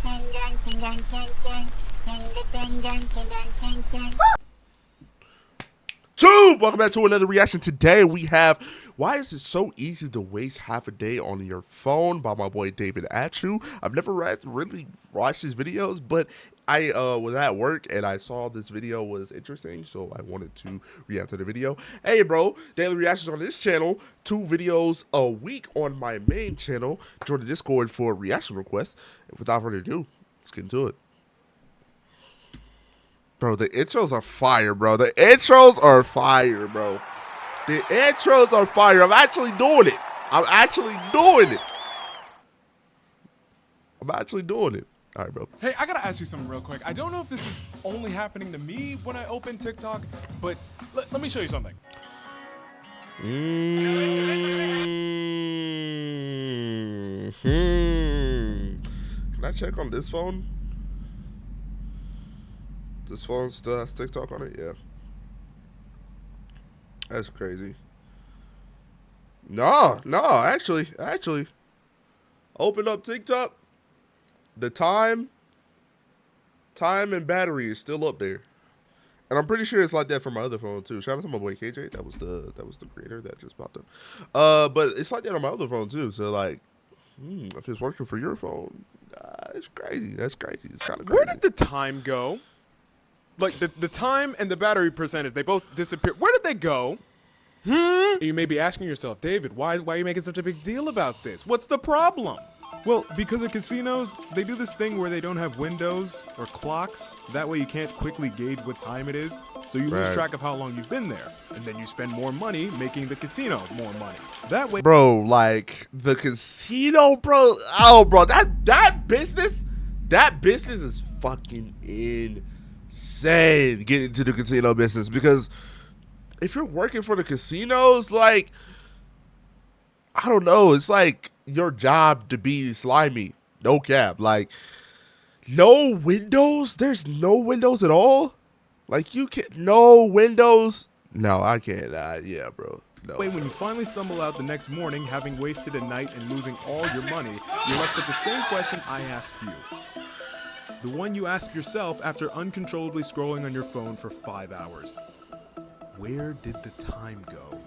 Welcome back to another reaction. Today we have Why Is It So Easy to Waste Half a Day on Your Phone by my boy David Atchu. I've never really watched his videos, but I was at work and I saw this video was interesting, so I wanted to react to the video. Hey bro, daily reactions on this channel, 2 videos a week on my main channel. Join the Discord for reaction requests. Without further ado, let's get into it. Bro, the intros are fire, bro. The intros are fire, bro. The intros are fire. I'm actually doing it. I'm actually doing it. All right, bro. Hey, I gotta ask you something real quick. I don't know if this is only happening to me when I open TikTok, but let me show you something. Can I check on this phone? This phone still has TikTok on it? Yeah. That's crazy. No, actually. Open up TikTok. The time and battery is still up there. And I'm pretty sure it's like that for my other phone too. Shout out to my boy KJ. That was the creator that just popped up. But it's like that on my other phone too. So like, if it's working for your phone, it's crazy. That's crazy. It's kind of crazy. Where did the time go? Like, the time and the battery percentage, they both disappeared. Where did they go? You may be asking yourself, David, why are you making such a big deal about this? What's the problem? Well, because at casinos, they do this thing where they don't have windows or clocks. That way you can't quickly gauge what time it is. So you lose track of how long you've been there. And then you spend more money making the casino more money. That way... Bro, like, the casino, bro. Oh, bro, that business is fucking insane, getting into the casino business, because if you're working for the casinos, like, I don't know, it's like your job to be slimy. No cap. Like, no windows? There's no windows at all? Like, you can't, no windows? No, I can't. Yeah, bro. No. When you finally stumble out the next morning, having wasted a night and losing all your money, you're left with the same question I asked you. The one you ask yourself after uncontrollably scrolling on your phone for 5 hours. Where did the time go?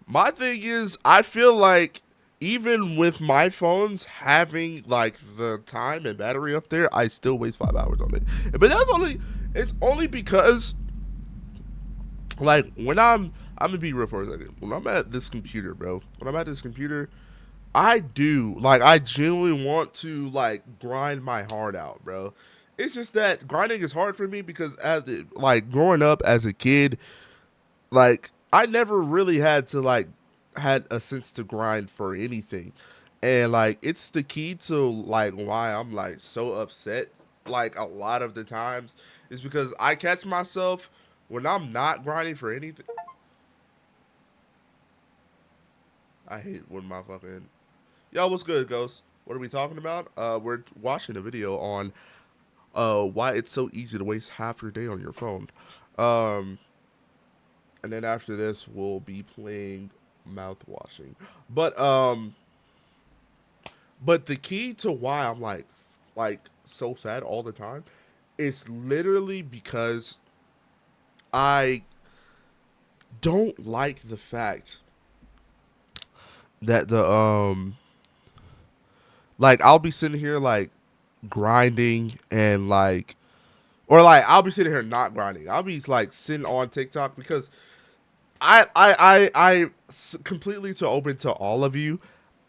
My thing is, I feel like even with my phones having like the time and battery up there, I still waste 5 hours on it. But it's only because, like, when I'm gonna be real for a second. When I'm at this computer, bro, I genuinely want to, like, grind my heart out, bro. It's just that grinding is hard for me because growing up as a kid, like, I never really had a sense to grind for anything. And, like, it's the key to, like, why I'm, like, so upset, like, a lot of the times is because I catch myself when I'm not grinding for anything. I hate when my fucking... Yo, what's good, Ghost? What are we talking about? We're watching a video on why it's so easy to waste half your day on your phone. And then after this, we'll be playing mouthwashing. But the key to why I'm like so sad all the time is literally because I don't like the fact that I'll be sitting here like grinding and I'll be sitting here not grinding. I'll be like sitting on TikTok because I completely open to all of you.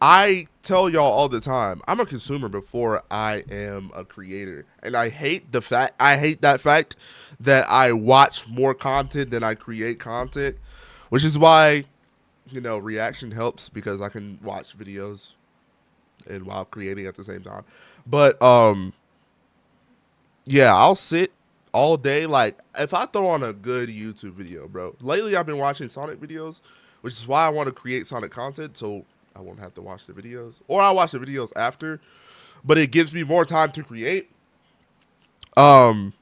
I tell y'all all the time, I'm a consumer before I am a creator, and I hate that fact that I watch more content than I create content, which is why, you know, reaction helps because I can watch videos and while creating at the same time. But yeah, I'll sit all day. Like, if I throw on a good YouTube video, bro. Lately, I've been watching Sonic videos, which is why I want to create Sonic content, so I won't have to watch the videos. Or I'll watch the videos after, but it gives me more time to create. But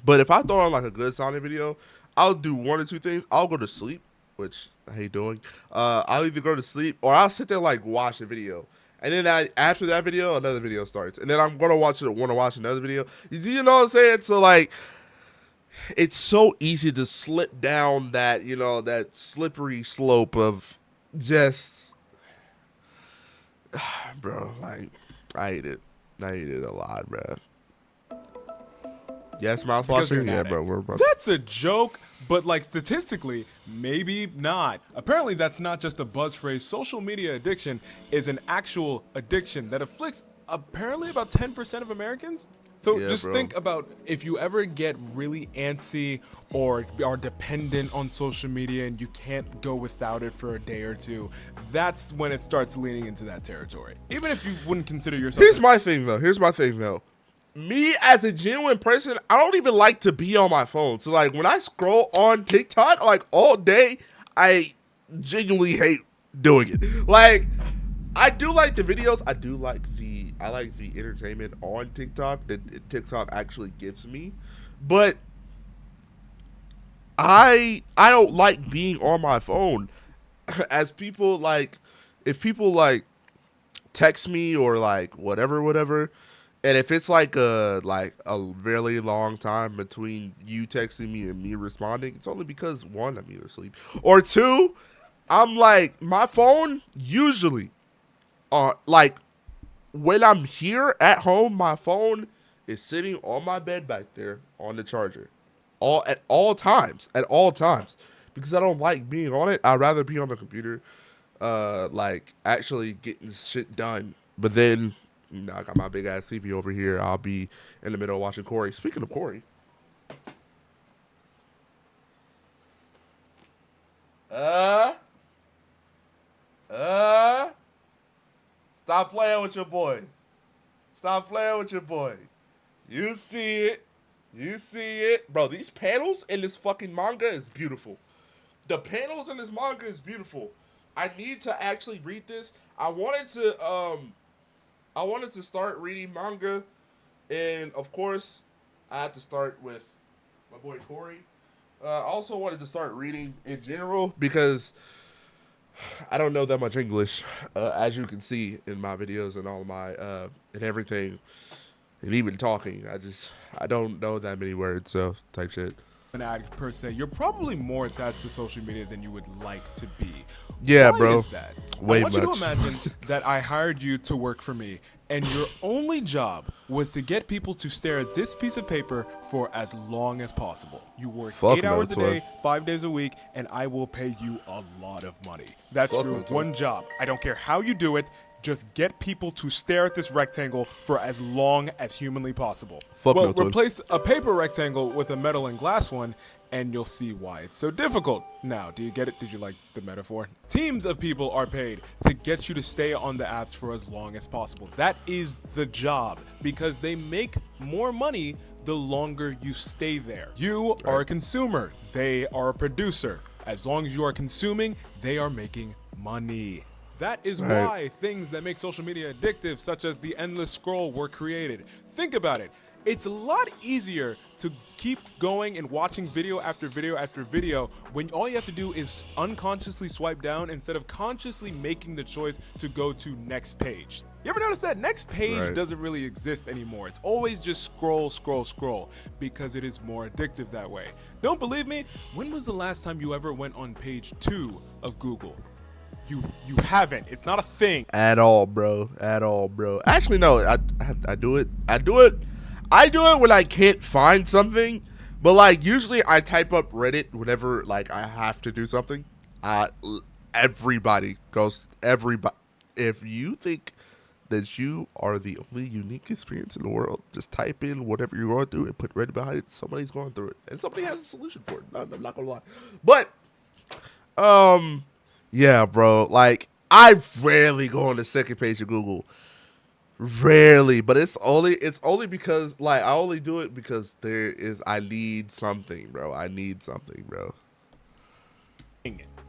if I throw on like a good Sonic video, I'll do one or two things. I'll go to sleep, which I hate doing. I'll either go to sleep or I'll sit there like watch the video. And then after that video, another video starts, and then I'm gonna want to watch another video. You know what I'm saying? So like, it's so easy to slip down that that slippery slope of just, bro. Like, I hate it. I hate it a lot, bro. Yes, mouse watching. Yeah, bro. That's a joke, but like statistically, maybe not. Apparently, that's not just a buzz phrase. Social media addiction is an actual addiction that afflicts apparently about 10% of Americans. So just think about if you ever get really antsy or are dependent on social media and you can't go without it for a day or two, that's when it starts leaning into that territory. Even if you wouldn't consider yourself. Here's my thing though. Me as a genuine person, I don't even like to be on my phone. So like when I scroll on TikTok like all day, I genuinely hate doing it. Like, I do like the videos. I like the entertainment on TikTok that TikTok actually gives me. But I don't like being on my phone. As people like, if people like text me or like whatever, and if it's like a really long time between you texting me and me responding, it's only because one, I'm either asleep, or two, I'm like, my phone usually like when I'm here at home, my phone is sitting on my bed back there on the charger, at all times, because I don't like being on it. I'd rather be on the computer, like actually getting shit done. But then, I got my big ass TV over here. I'll be in the middle of watching Corey. Speaking of Corey, stop playing with your boy. Stop playing with your boy. You see it. Bro, these panels in this fucking manga is beautiful. The panels in this manga is beautiful. I need to actually read this. I wanted to start reading manga, and of course, I had to start with my boy Corey. I also wanted to start reading in general because I don't know that much English, as you can see in my videos and all my and everything, and even talking. I don't know that many words, so type shit. An addict per se, you're probably more attached to social media than you would like to be. Yeah, Why bro. Is that? Way I want you much. to imagine that I hired you to work for me, and your only job was to get people to stare at this piece of paper for as long as possible. You work 8 hours a day, 5 days a week, and I will pay you a lot of money. That's your one job. I don't care how you do it. Just get people to stare at this rectangle for as long as humanly possible. Replace a paper rectangle with a metal and glass one, and you'll see why it's so difficult. Now, do you get it? Did you like the metaphor? Teams of people are paid to get you to stay on the apps for as long as possible. That is the job, because they make more money the longer you stay there. You are a consumer. They are a producer. As long as you are consuming, they are making money. That is why things that make social media addictive, such as the endless scroll, were created. Think about it. It's a lot easier to keep going and watching video after video after video when all you have to do is unconsciously swipe down instead of consciously making the choice to go to next page. You ever notice that next page doesn't really exist anymore? It's always just scroll, scroll, scroll, because it is more addictive that way. Don't believe me? When was the last time you ever went on page 2 of Google? You haven't. It's not a thing. At all, bro. Actually, no. I do it. I do it when I can't find something. But like usually, I type up Reddit whenever like I have to do something. Everybody goes. Everybody. If you think that you are the only unique experience in the world, just type in whatever you're going through and put Reddit behind it. Somebody's going through it, and somebody has a solution for it. No, I'm not gonna lie. But yeah, bro. Like, I rarely go on the second page of Google. Rarely, but it's only because like I only do it because I need something, bro.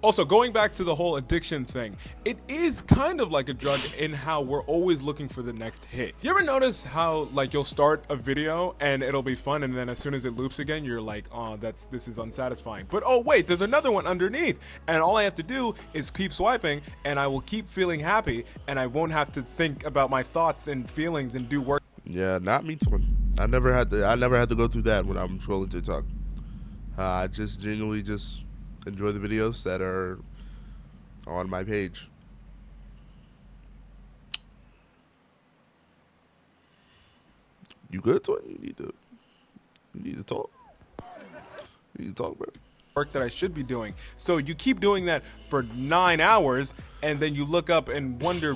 Also, going back to the whole addiction thing, it is kind of like a drug in how we're always looking for the next hit. You ever notice how like you'll start a video and it'll be fun, and then as soon as it loops again, you're like, oh, this is unsatisfying. But oh wait, there's another one underneath, and all I have to do is keep swiping, and I will keep feeling happy, and I won't have to think about my thoughts and feelings and do work. Yeah, not me, twin. I never had to go through that when I'm scrolling TikTok. I just genuinely just enjoy the videos that are on my page. You good, twin? You need to talk. You need to talk, bro. Work that I should be doing. So you keep doing that for 9 hours, and then you look up and wonder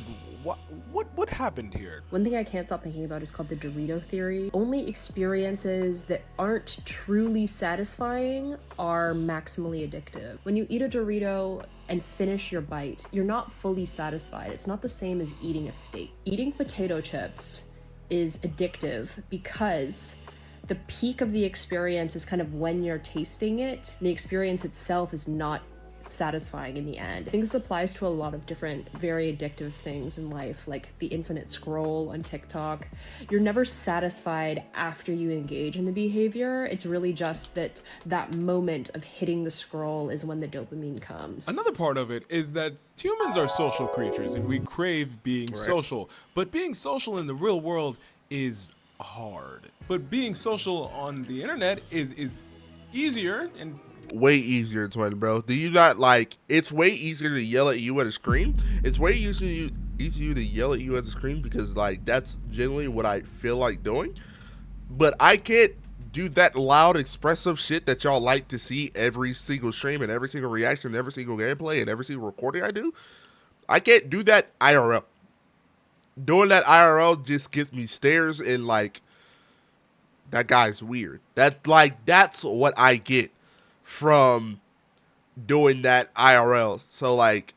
what happened here. One thing I can't stop thinking about is called the Dorito theory. Only experiences that aren't truly satisfying are maximally addictive. When you eat a Dorito and finish your bite, you're not fully satisfied. It's not the same as eating a steak. Eating potato chips is addictive because the peak of the experience is kind of when you're tasting it. The experience itself is not satisfying in the end. I think this applies to a lot of different very addictive things in life, like the infinite scroll on TikTok. You're never satisfied after you engage in the behavior. It's really just that moment of hitting the scroll is when the dopamine comes. Another part of it is that humans are social creatures and we crave being social, but being social in the real world is hard. But being social on the internet is easier and way easier, twin, bro. Do you not like? It's way easier to yell at you at a screen. It's way easier to yell at you at the screen because like that's generally what I feel like doing. But I can't do that loud, expressive shit that y'all like to see every single stream and every single reaction, and every single gameplay, and every single recording I do. I can't do that IRL. Doing that IRL just gives me stares and like that guy's weird. That's what I get from doing that IRL. So like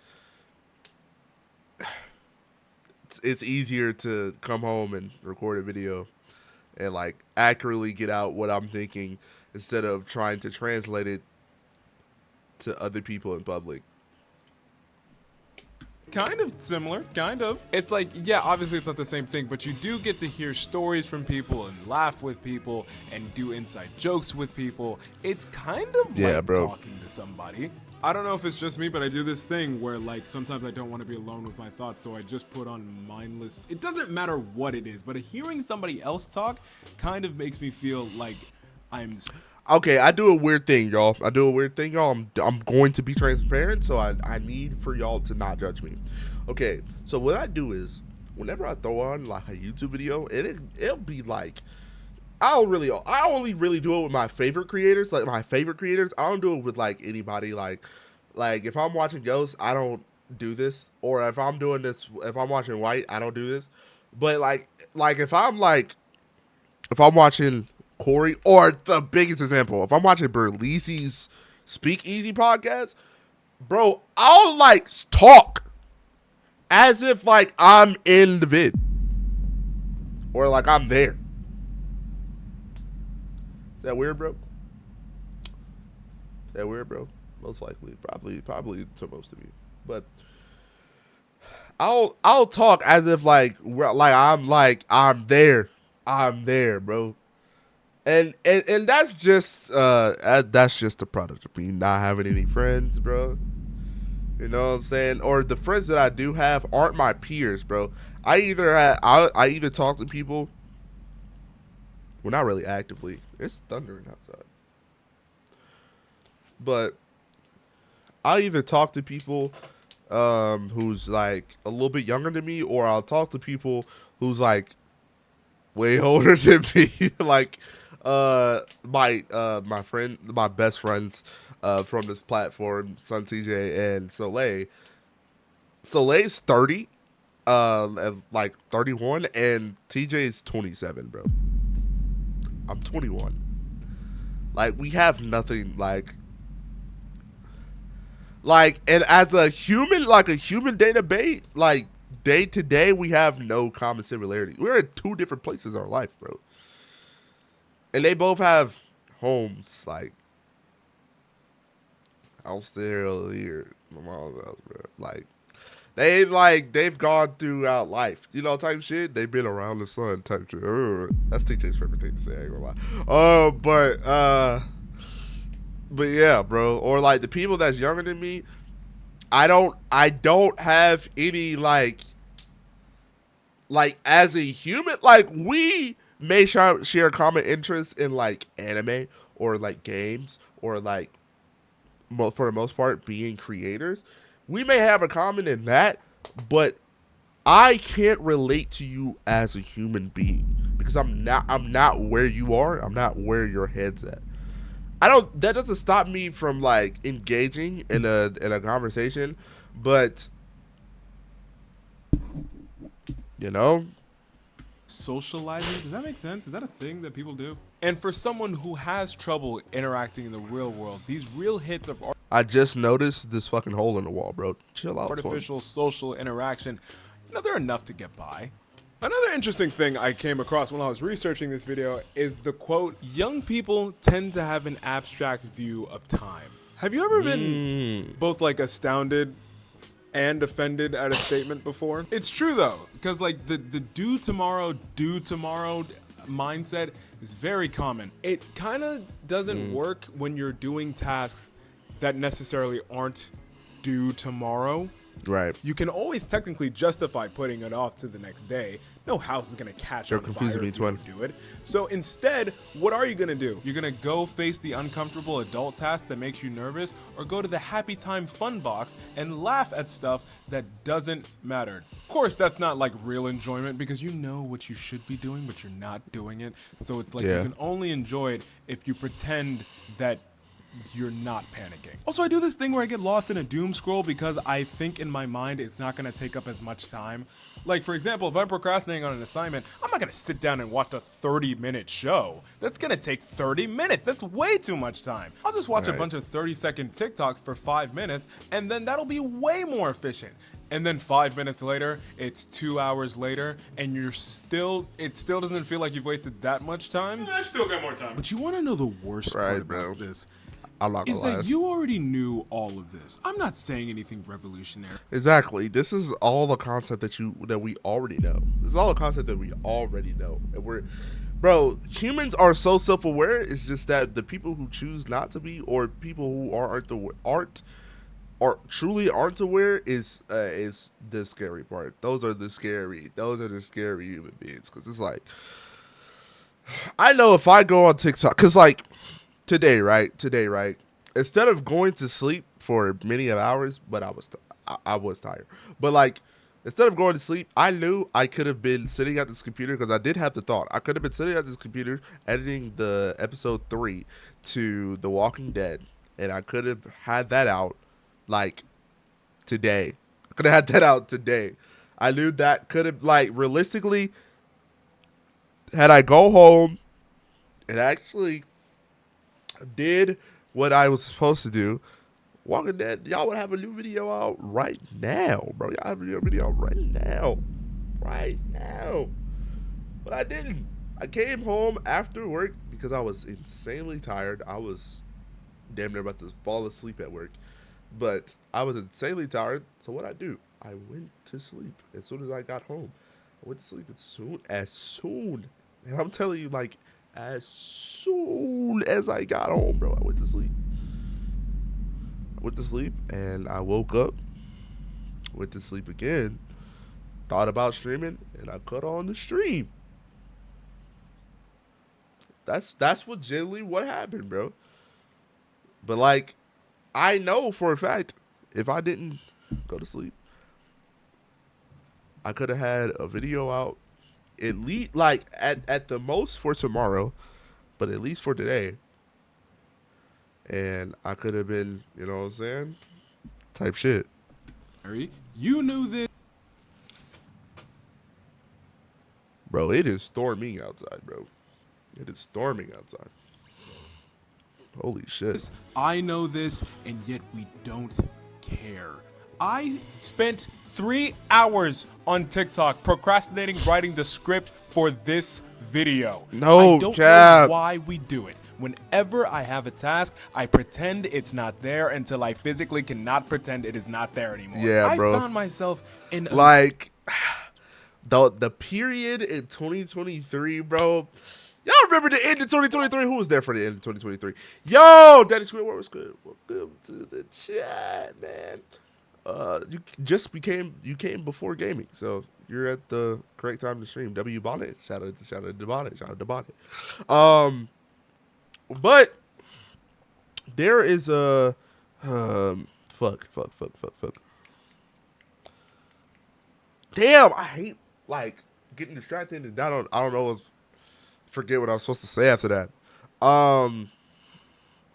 it's easier to come home and record a video and like accurately get out what I'm thinking instead of trying to translate it to other people in public. kind of similar, kind of. It's like, yeah, obviously it's not the same thing, but you do get to hear stories from people and laugh with people and do inside jokes with people. It's kind of like talking to somebody. I don't know if it's just me, but I do this thing where, like, sometimes I don't want to be alone with my thoughts, so I just put on mindless. It doesn't matter what it is, but hearing somebody else talk kind of makes me feel like I'm... Okay, I do a weird thing, y'all. I'm going to be transparent, so I need for y'all to not judge me. Okay, so what I do is, whenever I throw on, like, a YouTube video, it'll be, like... I only really do it with my favorite creators. Like, my favorite creators, I don't do it with, like, anybody. Like, if I'm watching Ghost, I don't do this. Or if I'm doing this, if I'm watching White, I don't do this. But, like if I'm watching Corey, or the biggest example, if I'm watching Berlisi's Speakeasy podcast, bro, I'll, like, talk as if, like, I'm in the vid. Or, like, I'm there. Is that weird, bro? Is that weird, bro? Most likely. Probably to most of you. But I'll talk as if I'm there. I'm there, bro. And that's just a product of me not having any friends, bro. You know what I'm saying? Or the friends that I do have aren't my peers, bro. I either talk to people. Well, not really actively. It's thundering outside. But I'll either talk to people who's, like, a little bit younger than me, or I'll talk to people who's, like, way older than me. Like, my best friends from this platform, Sun TJ and Soleil. Soleil's 30, like 31, and TJ's 27, bro. I'm 21. Like, we have nothing, and as a human, day to day, we have no common similarity. We're in two different places in our life, bro. And they both have homes, like, I'm still here at my mom's house, bro. Like, they ain't like they've gone throughout life, you know, type shit. They've been around the sun, type shit. That's TJ's favorite thing to say. I ain't gonna lie. But yeah, bro. Or like the people that's younger than me, I don't have any like as a human, like we may share common interests in like anime or like games or like for the most part being creators. We may have a common in that, but I can't relate to you as a human being because I'm not where you are. I'm not where your head's at. I don't that doesn't stop me from like engaging in a conversation, but you know, Socializing? Does that make sense? Is that a thing that people do? And for someone who has trouble interacting in the real world, these real hits of I just noticed this fucking hole in the wall, bro. Chill out. artificial social interaction, they're enough to get by. Another interesting thing I came across when I was researching this video is the quote, young people tend to have an abstract view of time. Have you ever been both like astounded and offended at a statement before? It's true though, because like the do tomorrow mindset is very common. It kind of doesn't work when you're doing tasks that necessarily aren't due tomorrow. Right. You can always technically justify putting it off to the next day. No house is going to catch You're on confusing fire me, if you twin. don't do it. So instead, what are you going to do? You're going to go face the uncomfortable adult task that makes you nervous, or go to the happy time fun box and laugh at stuff that doesn't matter. Of course, that's not like real enjoyment because you know what you should be doing, but you're not doing it. So it's like you can only enjoy it if you pretend that you're not panicking. Also, I do this thing where I get lost in a doom scroll because I think in my mind it's not going to take up as much time. Like, for example, if I'm procrastinating on an assignment, I'm not going to sit down and watch a 30-minute show. That's going to take 30 minutes. That's way too much time. I'll just watch a bunch of 30-second TikToks for 5 minutes, and then that'll be way more efficient. And then 5 minutes later, it's 2 hours later, and it still doesn't feel like you've wasted that much time. I still got more time. But you want to know the worst part about this? I'm not gonna Is lie. that you already knew all of this. I'm not saying anything revolutionary. Exactly. This is all the concept that we already know. This is all the concept that we already know. And bro, humans are so self-aware. It's just that the people who choose not to be, or people who truly aren't aware, is the scary part. Those are the scary human beings. Because it's like, I know if I go on TikTok, because like today, right? Instead of going to sleep for many hours, but I was tired. But like, instead of going to sleep, I knew I could have been sitting at this computer, because I did have the thought. I could have been sitting at this computer editing the episode 3 to The Walking Dead, and I could have had that out like today. I could have had that out today. I knew that could have, like, realistically, had I go home and actually did what I was supposed to do, Walking Dead, y'all would have a new video out right now, bro. Y'all have a new video out right now. But I didn't. I came home after work because I was insanely tired. I was damn near about to fall asleep at work. But I was insanely tired, so what I do? I went to sleep as soon as I got home. I went to sleep as soon. And I'm telling you, like, as soon as I got home, bro, I went to sleep. And I woke up, went to sleep again, thought about streaming, and I cut on the stream. That's what generally what happened, bro. But like, I know for a fact, if I didn't go to sleep, I could have had a video out at least, like, at the most for tomorrow, but at least for today. And I could have been, you know what I'm saying? Type shit. You knew this. Bro, it is storming outside, bro. It is storming outside. Holy shit. I know this, and yet we don't care. I spent 3 hours on TikTok procrastinating writing the script for this video. No I don't cap. know why we do it. Whenever I have a task, I pretend it's not there until I physically cannot pretend it is not there anymore. Yeah, bro. I found myself in a Like, the period in 2023, bro. Y'all remember the end of 2023? Who was there for the end of 2023? Yo, Daddy Squidward was good. Welcome to the chat, man. You came before gaming, so you're at the correct time to stream. W Bonnet, shout out to Bonnet, shout out to Bonnet. But there is a fuck. Damn, I hate like getting distracted and I don't know. Forget what I was supposed to say after that. Oh,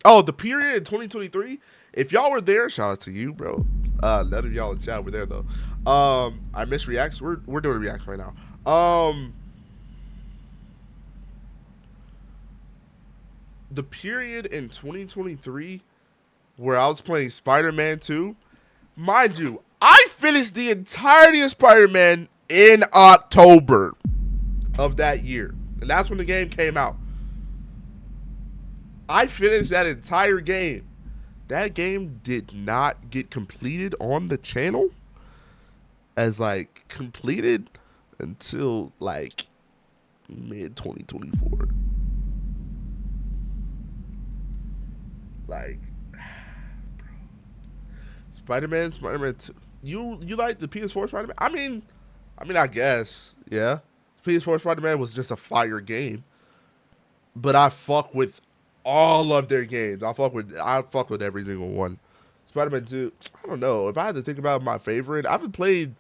the period in 2023. If y'all were there, shout out to you, bro. None of y'all in chat were there though. I missed reacts. We're doing reacts right now. The period in 2023 where I was playing Spider-Man 2, mind you, I finished the entirety of Spider-Man in October of that year. And that's when the game came out. I finished that entire game. That game did not get completed on the channel as like completed until like mid 2024. Like, bro. Spider-Man 2. You like the PS4 Spider-Man? I mean, I guess, yeah. PS4 Spider-Man was just a fire game. But I fuck with all of their games. I fuck with every single one. Spider-Man 2, I don't know. If I had to think about my favorite, I haven't played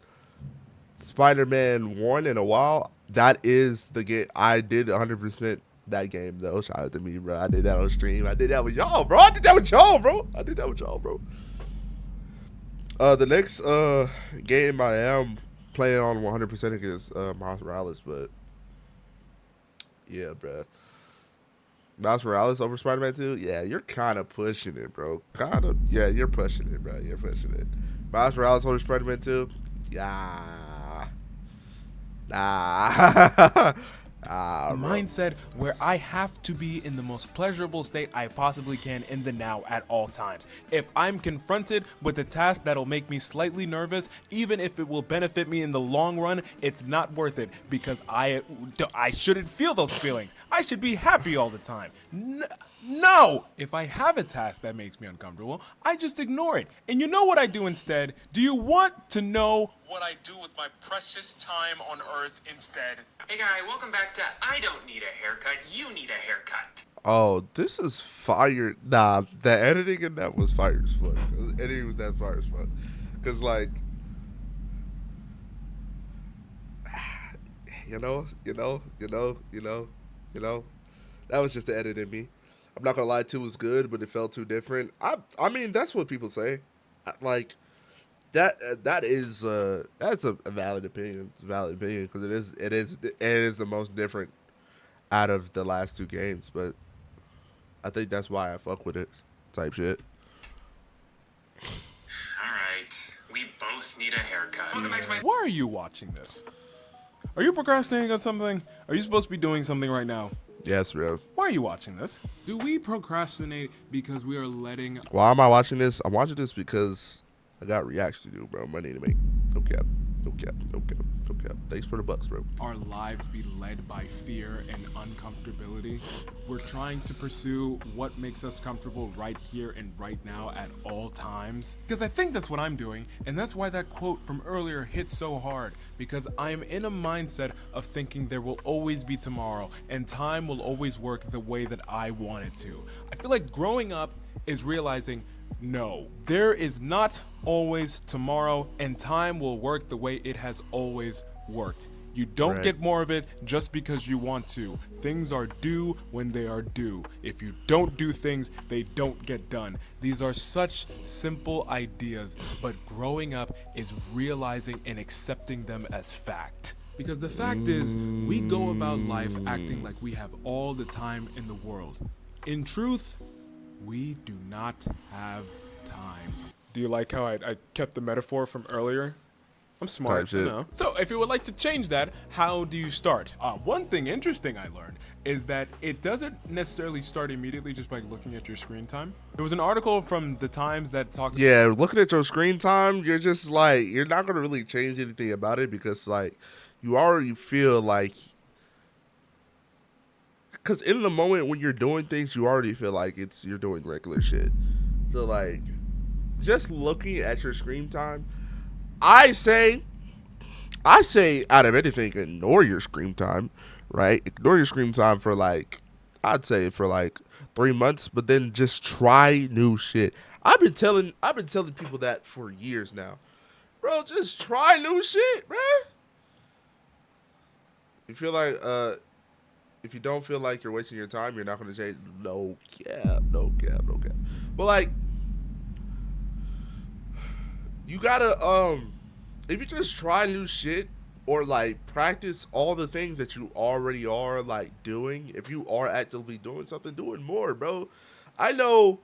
Spider-Man 1 in a while. That is the game. I did 100% that game, though. Shout out to me, bro. I did that on stream. I did that with y'all, bro. The next game I am playing on 100% is Miles Morales, but yeah, bro. Miles Morales over Spider-Man 2? Yeah, you're kind of pushing it, bro. Yeah, you're pushing it, bro. You're pushing it. Miles Morales over Spider-Man 2? Yeah. Nah. mindset where I have to be in the most pleasurable state I possibly can in the now at all times. If I'm confronted with a task that'll make me slightly nervous, even if it will benefit me in the long run, it's not worth it because I shouldn't feel those feelings. I should be happy all the time. No! If I have a task that makes me uncomfortable, I just ignore it. And you know what I do instead? Do you want to know what I do with my precious time on Earth instead? Hey guy, welcome back to I Don't Need a Haircut, You Need a Haircut. Oh, this is fire. Nah, the editing in that was fire as fuck. The editing was that fire as fuck. Because, like, you know, that was just the edit in me. I'm not gonna lie, 2 was good, but it felt too different. I mean, that's what people say. Like, that's a valid opinion. It's a valid opinion because it is the most different out of the last 2 games. But I think that's why I fuck with it, type shit. All right, we both need a haircut. Welcome back to my. Why are you watching this? Are you procrastinating on something? Are you supposed to be doing something right now? Yes, bro. Why are you watching this? Do we procrastinate because we are letting... Why am I watching this? I'm watching this because I got reacts to do, bro. Money to make. No cap. Thanks for the bucks, bro. Our lives be led by fear and uncomfortability? We're trying to pursue what makes us comfortable right here and right now at all times? Because I think that's what I'm doing, and that's why that quote from earlier hit so hard, because I'm in a mindset of thinking there will always be tomorrow, and time will always work the way that I want it to. I feel like growing up is realizing no, there is not always tomorrow, and time will work the way it has always worked. You don't get more of it just because you want to. Things are due when they are due. If you don't do things, they don't get done. These are such simple ideas, but growing up is realizing and accepting them as fact. Because the fact is, we go about life acting like we have all the time in the world. In truth, we do not have time. Do you like how I kept the metaphor from earlier? I'm smart, shit. you know. So, if you would like to change that, how do you start? One thing interesting I learned is that it doesn't necessarily start immediately just by looking at your screen time. There was an article from the Times that talked. Yeah, looking at your screen time, you're just like, you're not gonna really change anything about it because like you already feel like, because in the moment when you're doing things, you already feel like you're doing regular shit. So like, just looking at your screen time, I say out of anything, ignore your screen time, right? Ignore your screen time for like, I'd say for like 3 months, but then just try new shit. I've been telling people that for years now, bro. Just try new shit, bro. You feel like if you don't feel like you're wasting your time, you're not gonna change. No cap, no cap, no cap. But like, you gotta if you just try new shit or like practice all the things that you already are like doing, if you are actively doing something, do it more, bro. I know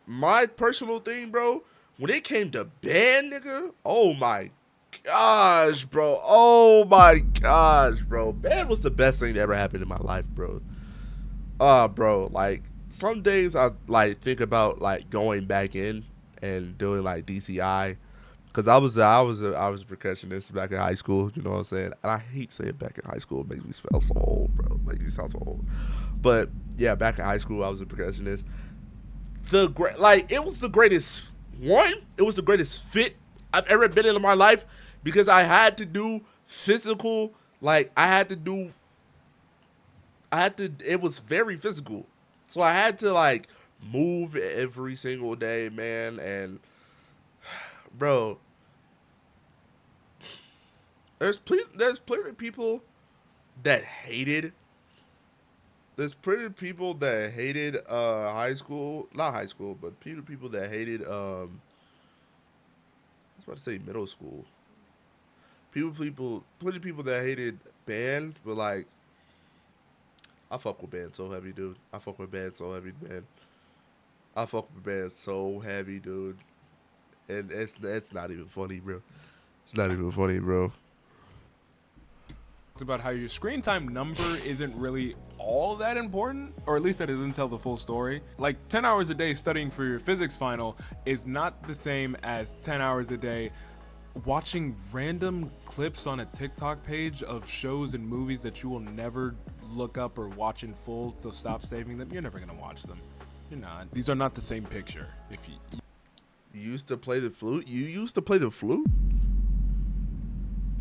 my personal thing, bro, when it came to band, nigga, oh my gosh, bro. Oh my gosh, bro. Band was the best thing that ever happened in my life, bro. Bro, like some days I like think about like going back in and doing like DCI. Cause I was a percussionist back in high school, you know what I'm saying? And I hate saying back in high school, it makes me feel so old, bro. It makes me sound so old. But yeah, back in high school I was a percussionist. It was the greatest one, it was the greatest fit I've ever been in my life because I had to do physical, like it was very physical. So I had to like move every single day, man, and bro, there's plenty of people that hated. There's plenty of people that hated high school, not high school, but plenty of people that hated I was about to say middle school. Plenty of people that hated band, but like I fuck with band so heavy, dude. I fuck with band so heavy, man. I fuck with band so heavy, dude. And it's not even funny, bro. It's not even funny, bro. About how your screen time number isn't really all that important, or at least that it doesn't tell the full story. Like 10 hours a day studying for your physics final is not the same as 10 hours a day watching random clips on a TikTok page of shows and movies that you will never look up or watch in full, so stop saving them. You're never gonna watch them. You're not. These are not the same picture. If You used to play the flute? You used to play the flute?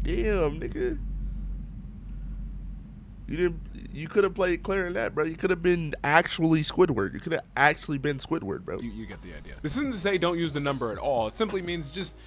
Damn, nigga. You could have played clarinet, bro. You could have been actually Squidward. You could have actually been Squidward, bro. you get the idea. This isn't to say don't use the number at all. It simply means just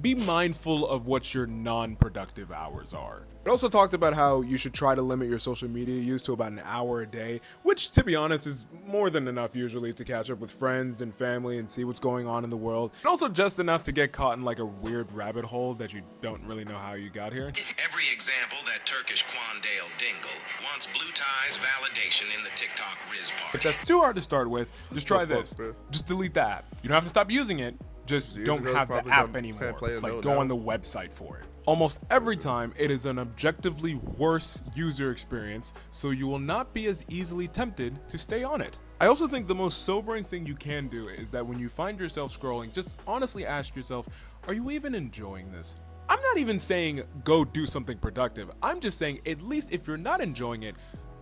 be mindful of what your non-productive hours are. It also talked about how you should try to limit your social media use to about an hour a day, which, to be honest, is more than enough usually to catch up with friends and family and see what's going on in the world. And also just enough to get caught in like a weird rabbit hole that you don't really know how you got here. Every example that Turkish Quandale Dingle wants blue ties validation in the TikTok Riz party. If that's too hard to start with, just try Fuck, this. bro. Just delete the app. You don't have to stop using it. Just Years don't ago, have the probably app can't anymore. play a Like, note go now. on the website for it. Almost every time, it is an objectively worse user experience, so you will not be as easily tempted to stay on it. I also think the most sobering thing you can do is that when you find yourself scrolling, just honestly ask yourself, are you even enjoying this? I'm not even saying go do something productive. I'm just saying, at least if you're not enjoying it,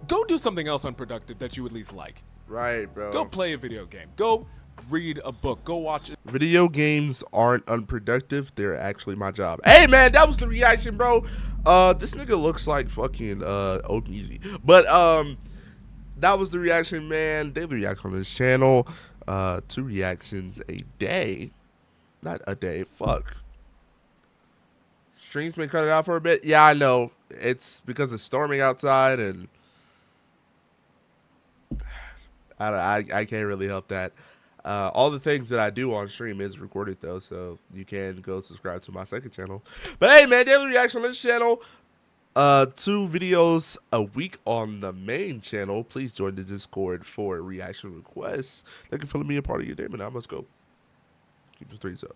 go do something else unproductive that you at least like. Right, bro. Go play a video game. Go read a book. Go watch it. Video games aren't unproductive. They're actually my job. Hey, man, that was the reaction, bro. This nigga looks like fucking Ogeezy. But that was the reaction, man. Daily reaction on this channel. 2 reactions a day. Not a day. Fuck. Stream's been cutting out for a bit. Yeah, I know. It's because it's storming outside, and I can't really help that. All the things that I do on stream is recorded though, so you can go subscribe to my second channel. But hey, man, daily reaction on this channel. 2 videos a week on the main channel. Please join the Discord for reaction requests. Thank you for letting me a part of your day, man. I must go. Keep the streets up.